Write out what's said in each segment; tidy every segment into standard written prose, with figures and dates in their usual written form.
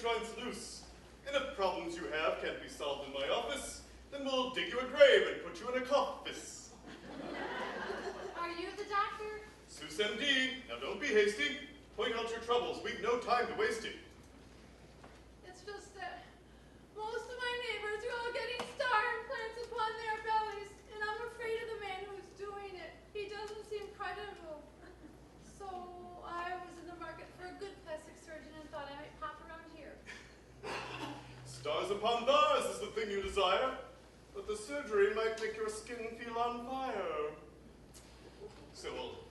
joints loose. And if problems you have can't be solved in my office, then we'll dig you a grave and put you in a coffice. Are you the doctor? Seuss MD. Now don't be hasty. Point out your troubles. We've no time to waste it. It's just that most of my neighbors are all getting star implants upon their bellies, and I'm afraid of the man who's doing it. He doesn't seem credible. So I was in the market for a good plastic surgeon and thought I might pop around here. Stars upon bars is the thing you desire, but the surgery might make your skin feel on fire. So we'll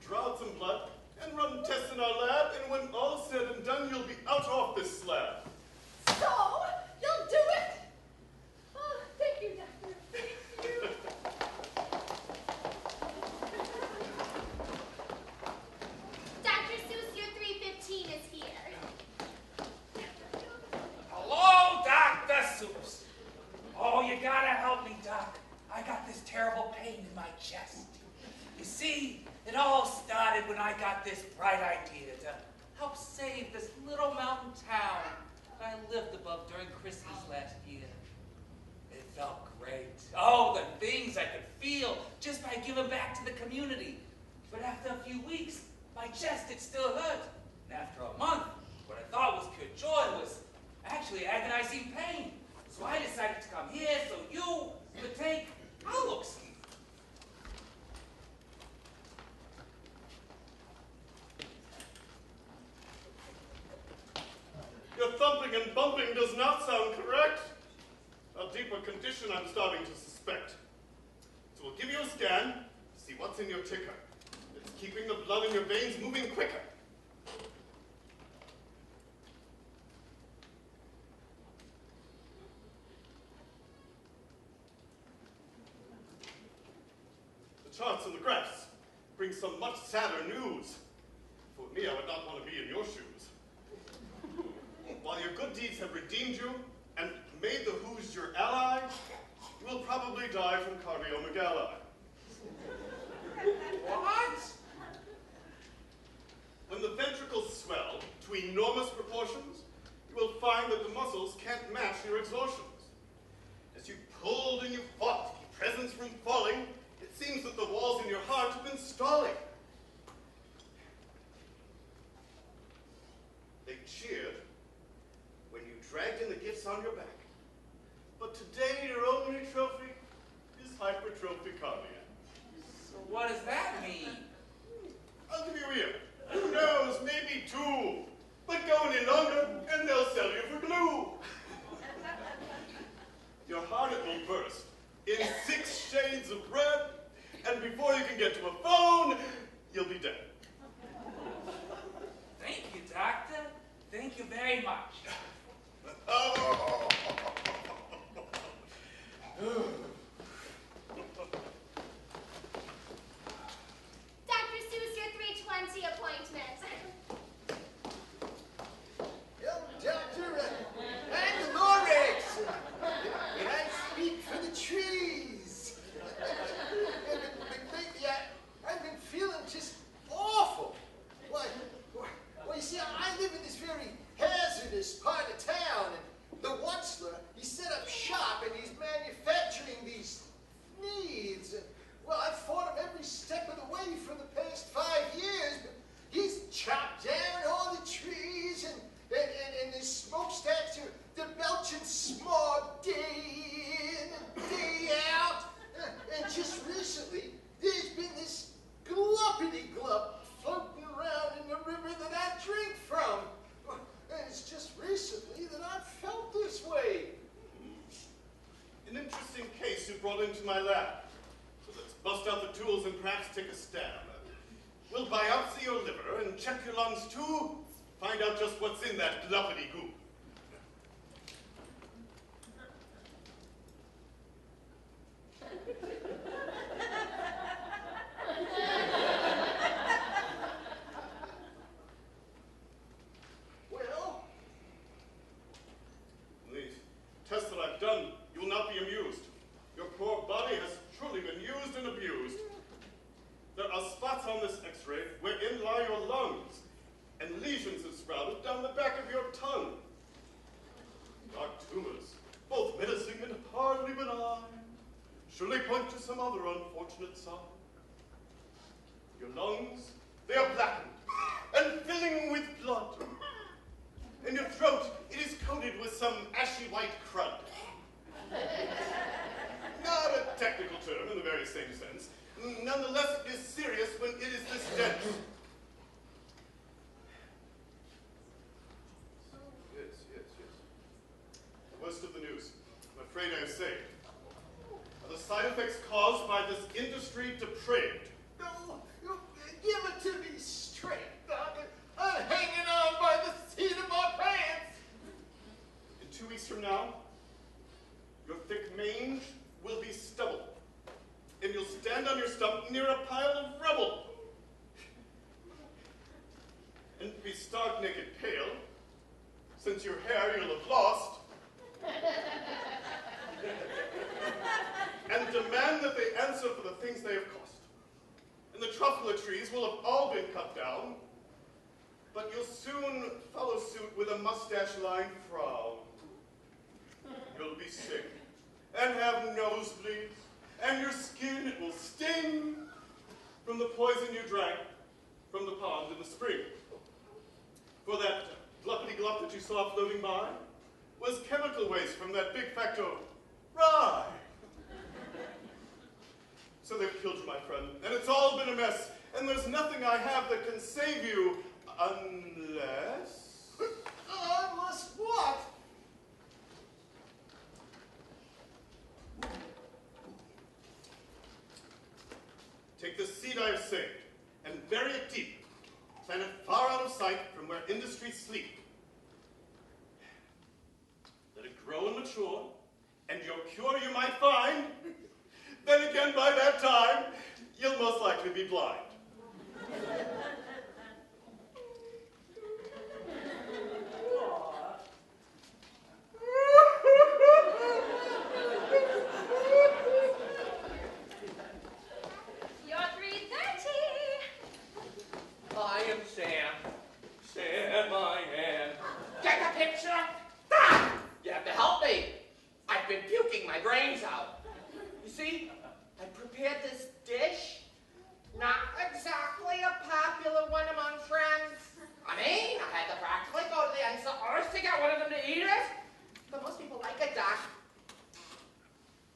draw out some blood and run tests in our lab, and when all's said and done, you'll be out off this slab. So, you'll do it? Oh, thank you, doctor. Thank you. Dr. Seuss, your 315 is here. Hello, Dr. Seuss. Oh, you gotta help me, Doc. I got this terrible pain in my chest. You see, it all started when I got this bright idea to help save this little mountain town that I lived above during Christmas last year. It felt great. Oh, the things I could feel just by giving back to the community. But after a few weeks, my chest, it still hurt. And after a month, what I thought was pure joy was actually agonizing pain. So I decided to come here so you could take a look-see. Your thumping and bumping does not sound correct. A deeper condition I'm starting to suspect. So we'll give you a scan to see what's in your ticker. It's keeping the blood in your veins moving quicker. The charts and the graphs bring some much sadder news. For me, I would not want to be in your shoes. While your good deeds have redeemed you and made the Who's your ally, you will probably die from cardiomegaly. What? When the ventricles swell to enormous proportions, you will find that the muscles can't match your exhaustions. As you pulled and you fought to keep presence from falling, it seems that the walls in your heart have been stalling. They cheered when you dragged in the gifts on your back. But today your only trophy is hypertrophy cardiac. So what does that mean? I'll give you a year. Who knows, maybe two. But go any longer and they'll sell you for glue. Your heart it will burst in 6 shades of red, and before you can get to a phone, you'll be dead. Thank you, Doctor. Thank you very much. Oh. Dr. Seuss, your 320 appointment. Well, Doctor, I'm the Lorex, and I speak for the trees. But lately, I've been feeling just awful. Why, you see, I live in this very hazardous part of town, and the Wutzler, he set up shop, and he's manufacturing these needs. And, well, I've fought him every step of the way for the past 5 years, but he's chopped down all the trees, and the smokestacks are, they're belching smog day in and day out. And just recently, there's been this gluppity-glup floating around in the river that I drink from. And it's just recently that I've felt this way. An interesting case you brought into my lab. So let's bust out the tools and perhaps take a stab. We'll biopsy your liver and check your lungs too. Find out just what's in that gluppity goop. Well, These tests that I've done, you will not be amused. Your poor body has truly been used and abused. There are spots on this x-ray wherein lie your lungs, and lesions have sprouted down the back of your tongue. Dark tumors, both menacing and hardly benign, surely point to some other unfortunate sign. Your lungs, they are blackened and filling with blood. In your throat, it is coated with some ashy white crud. Not a technical term in the very same sense. Nonetheless, it is serious when it is this dense. Yes. The worst of the news, I'm afraid I say, are the side effects caused by this industry depraved. No, give it to me straight, Doctor. I'm hanging on by the seat of my pants. In 2 weeks from now, your thick mange will be stubble, and you'll stand on your stump near a pile of rubble, and be stark naked pale, since your hair you'll have lost, and demand that they answer for the things they have cost. And the truffle trees will have all been cut down, but you'll soon follow suit with a mustache-lined frown. You'll be sick, and have nosebleeds, and your skin, it will sting from the poison you drank from the pond in the spring. For that gluppity-glup that you saw floating by was chemical waste from that big factor, rye. So they've killed you, my friend, and it's all been a mess, and there's nothing I have that can save you unless... Unless what? Take the seed I have saved and bury it deep. Plant it far out of sight from where industries sleep. Let it grow and mature, and your cure you might find. Then again, by that time, you'll most likely be blind. You're 3:30. I am Sam. Sam, I am. Get the picture? Ah! You have to help me. I've been puking my brains out. You see, I prepared this dish. Not exactly a popular one among friends. I mean, I had to practically go to the ends of the earth to get one of them to eat it. But most people like it, Doc.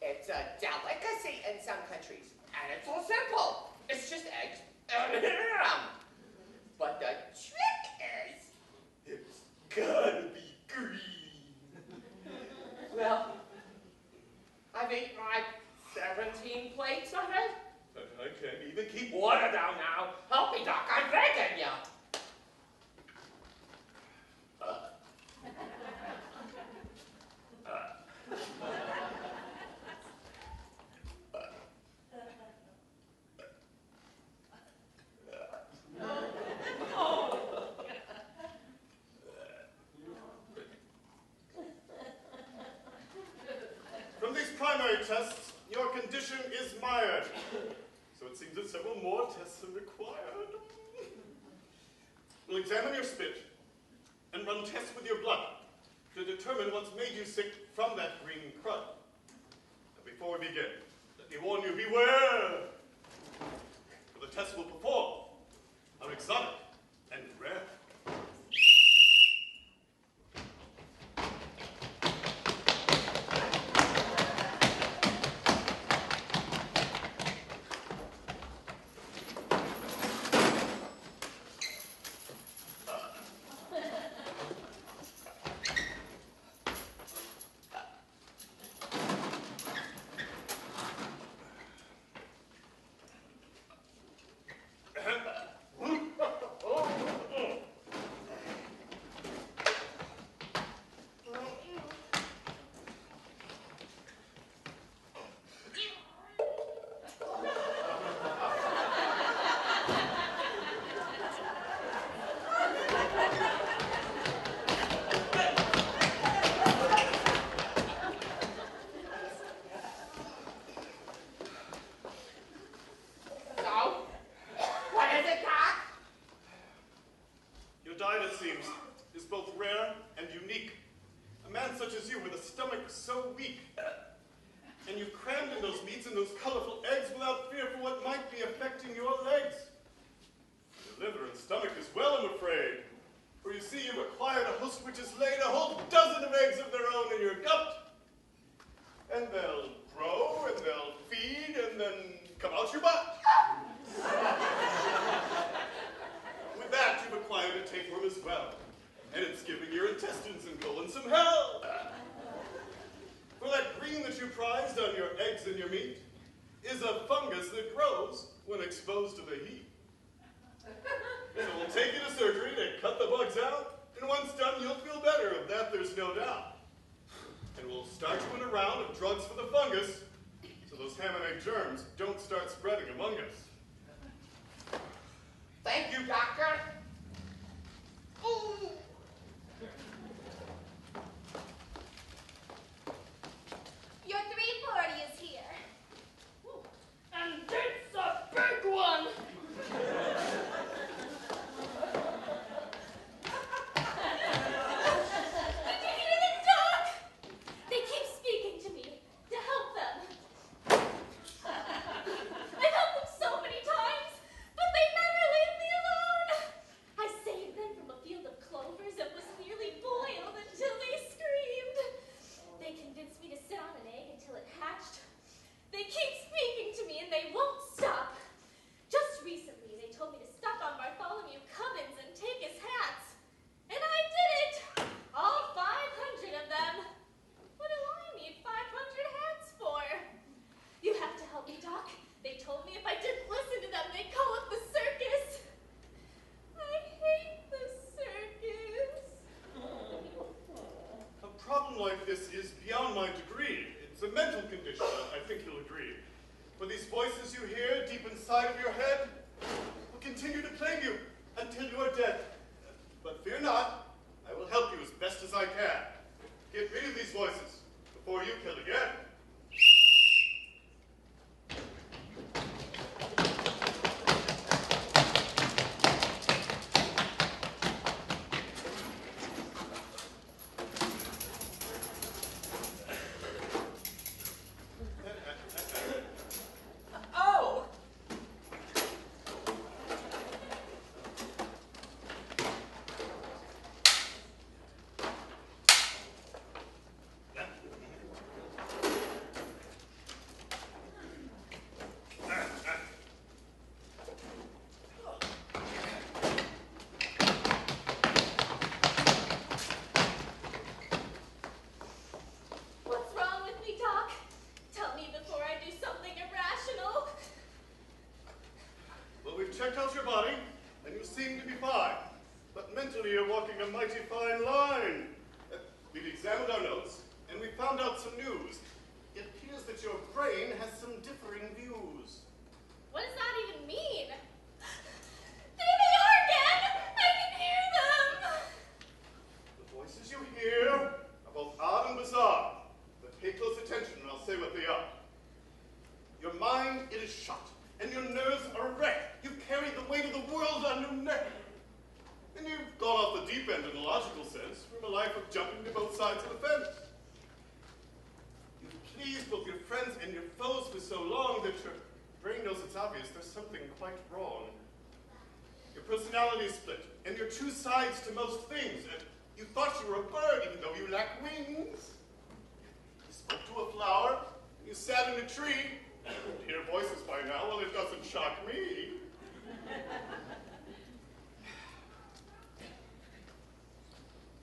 It's a delicacy in some countries. And it's so simple. It's just eggs and ham. But the trick is, it's gotta be green. Well, I've eaten like 17 plates of it. I can't even keep Water down now. Help me, Doc. I'm begging you. From these primary tests, your condition is mired. So it seems that several more tests are required. We'll examine your spit and run tests with your blood to determine what's made you sick from that green crud. But before we begin, let me warn you, beware! For the tests we'll perform are exotic and rare. in those colorful eggs without fear for what might be affecting your legs. Your liver and stomach as well, I'm afraid. For you see, you've acquired a host which has laid a whole dozen of eggs of their own in your gut. And they'll grow, and they'll feed, and then come out your butt. With that, you've acquired a tapeworm as well. And it's giving your intestines and colon some hell. For that green that you prized on your eggs and your meat is a fungus that grows when exposed to the heat. So we'll take you to surgery to cut the bugs out, and once done, you'll feel better. Of that, there's no doubt. And we'll start you in a round of drugs for the fungus, so those ham and egg germs don't start spreading among us. Thank you, doctor. Ooh. Your 340 is here. And it's a big one. Did you hear them, Doc? They keep speaking to me to help them. I've helped them so many times, but they never leave me alone. I saved them from a field of clovers that was nearly boiled until they screamed. They convinced me to sit on an egg until it hatched. They keep speaking to me and they won't stop. Just recently, they told me to stop on Bartholomew Cubbins and take his hats. And I did it! All 500 of them. What do I need 500 hats for? You have to help me, Doc. They told me if I didn't listen to them, they'd call up the circus. I hate the circus. A problem like this is beyond my degree. It's a mental condition, I think you'll agree. For these voices you hear deep inside of your head will continue to plague you until you are dead. But fear not, I will help you as best as I can. Get rid of these voices before you kill again. Oh. What's wrong with me, Doc? Tell me before I do something irrational. Well, we've checked out your body, and you seem to be fine. But mentally, you're walking a mighty fine line. We've examined our notes, and we found out some news. It appears that your brain has some differing views. What does that even mean? There they are again! I can hear them! The voices you hear are both odd and bizarre, but pay close attention and I'll say what they are. Your mind, it is shut, and your nerves are wrecked. You've carried the weight of the world on your neck. And you've gone off the deep end in a logical sense from a life of jumping to both sides of the fence. You've pleased both your friends and your foes for so long that your brain knows it's obvious there's something quite wrong. Your personality is split, and you're two sides to most things. And you thought you were a bird, even though you lack wings. You spoke to a flower, and you sat in a tree. You hear voices by now, well, it doesn't shock me.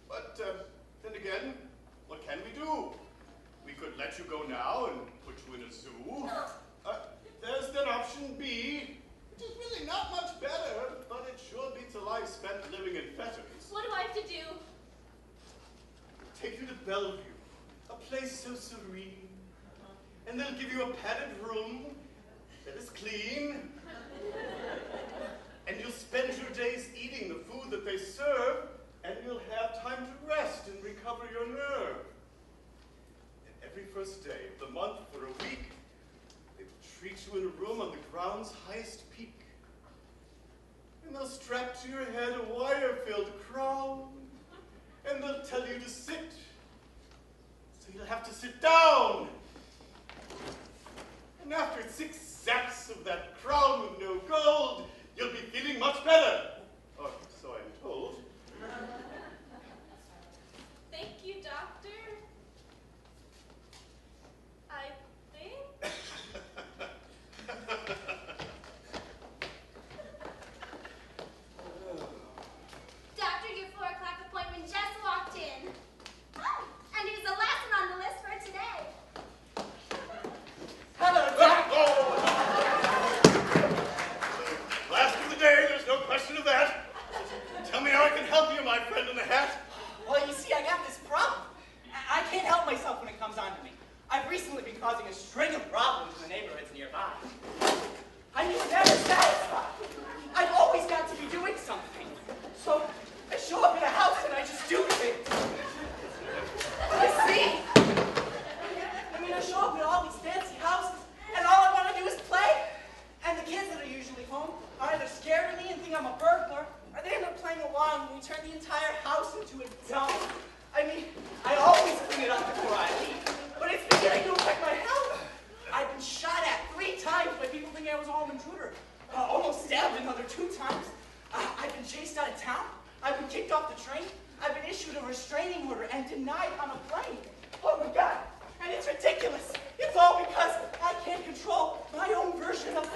But then again, what can we do? We could let you go now and put you in a zoo. There's then option B, which is really not much better, but it sure beats a life spent living in fetters. What do I have to do? Take you to Bellevue, a place so serene. And they'll give you a padded room that is clean. And you'll spend your days eating the food that they serve, and you'll have time to rest and recover your nerve. And every first day of the month for a week, they will treat you in a room on the ground's highest peak. And they'll strap to your head a wire-filled crown, and they'll tell you to sit. So you'll have to sit down. And after 6 sacks of that crown with no gold, you'll be feeling much better. Or so I'm told. Thank you, Doctor. I think. Doctor, your 4 o'clock appointment just walked in. Oh, and here's the last one on the list for today. Hello, Doctor. Last of the day, there's no question of that. Tell me how I can help you, my friend in the hat. Well, you see, I got this problem. I can't help myself when it comes on to me. I've recently been causing a string of problems in the neighborhoods nearby. I'm never satisfied. I've always got to be doing something. So I show up at a house and I just do things. You see? I mean, I show up at all these fancy houses and all I want to do is play. And the kids that are usually home are either scared of me and think I'm a burglar, or they end up playing along and we turn the entire house into a dump. I mean, I always clean it up before I leave, but it's beginning to affect my health. I've been shot at 3 times by people thinking I was a home intruder. Almost stabbed another 2 times. I've been chased out of town. I've been kicked off the train. I've been issued a restraining order and denied on a plane. Oh my God, and it's ridiculous. It's all because I can't control my own version of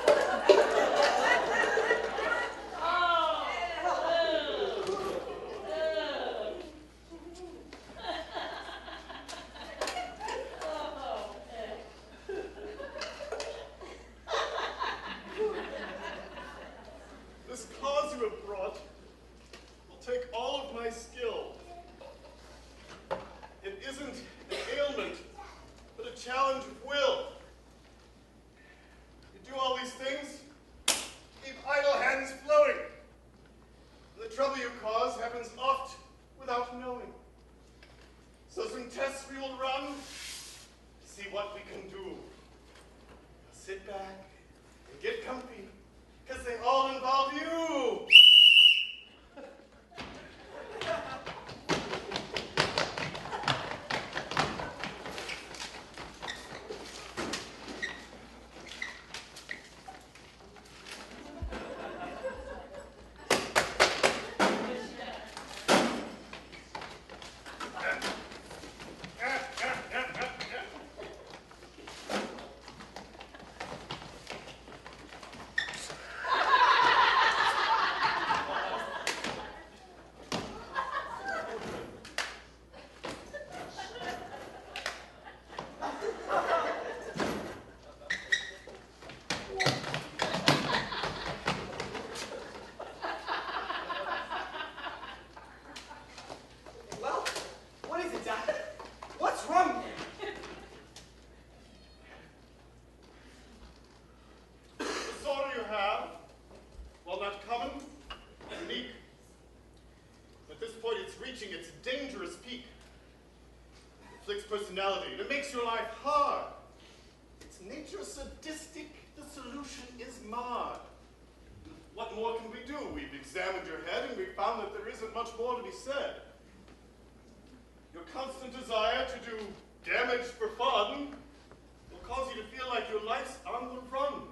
This cause you have brought will take all of my skill. It isn't an ailment, but a challenge of will. You do all these things, keep idle hands flowing. And the trouble you cause happens oft without knowing. So some tests we will run to see what we can do. Now sit back and get comfy, because they all involve you. Its dangerous peak. It afflicts personality, and it makes your life hard. Its nature sadistic, the solution is marred. What more can we do? We've examined your head, and we found that there isn't much more to be said. Your constant desire to do damage for fun will cause you to feel like your life's on the run.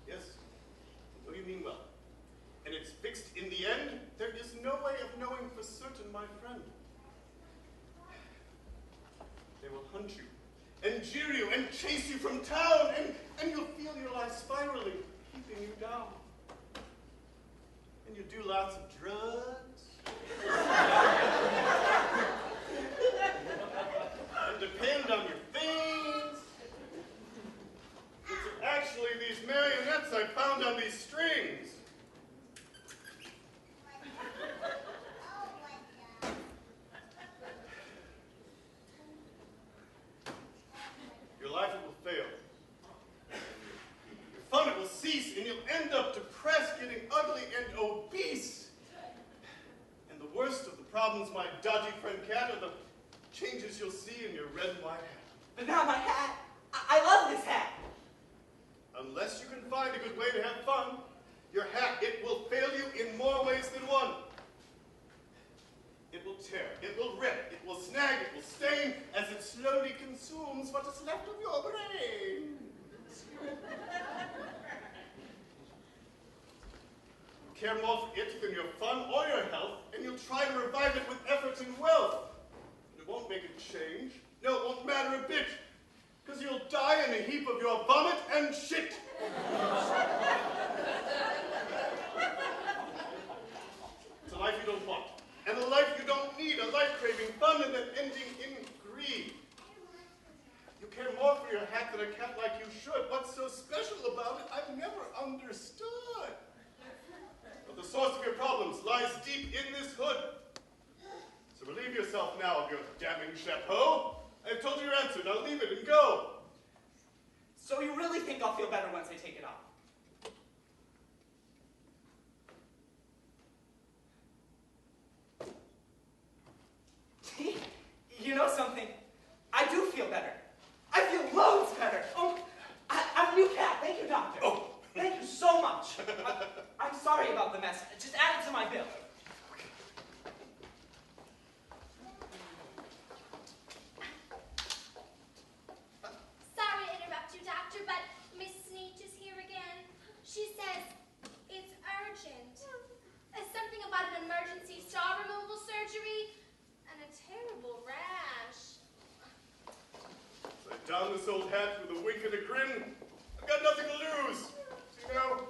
Yes, what do you mean well? And it's fixed in the end? There is no way of knowing for certain, my friend. They will hunt you, and jeer you, and chase you from town, and you'll feel your life spiraling, keeping you down. And you do lots of drugs. And depend on your things. It's actually these marionettes I found on these strings. Your life will fail. Your fun will cease, and you'll end up depressed, getting ugly and obese. And the worst of the problems, my dodgy friend Cat, are the changes you'll see in your red and white hat. But not my hat. I love this hat. Unless you can find a good way to have fun, your hat, it will fail you in more ways than one. It will tear, it will rip, it will snag, it will stain as it slowly consumes what is left of your brain. You care more for it than your fun or your health, and you'll try to revive it with effort and wealth. But it won't make it change. No, it won't matter a bit, because you'll die in a heap of your vomit and shit. It's a life you don't want, and a life you don't need, a life craving fun and then ending in greed. You care more for your hat than a cat like you should. What's so special about it, I've never understood. But the source of your problems lies deep in this hood. So relieve yourself now of your damning chapeau. I've told you your answer, now leave it and go. So you really think I'll feel better once I take it off? You know something? I do feel better. I feel loads better. Oh, I'm a new cat. Thank you, doctor. Oh. Thank you so much. I'm sorry about the mess. Just add it to my bill. Sorry to interrupt you, doctor, but Miss Sneech is here again. She says it's urgent. Something about an emergency star removal surgery and a terrible rash. So I down this old hat with a wink and a grin. I've got nothing to lose. So, you know,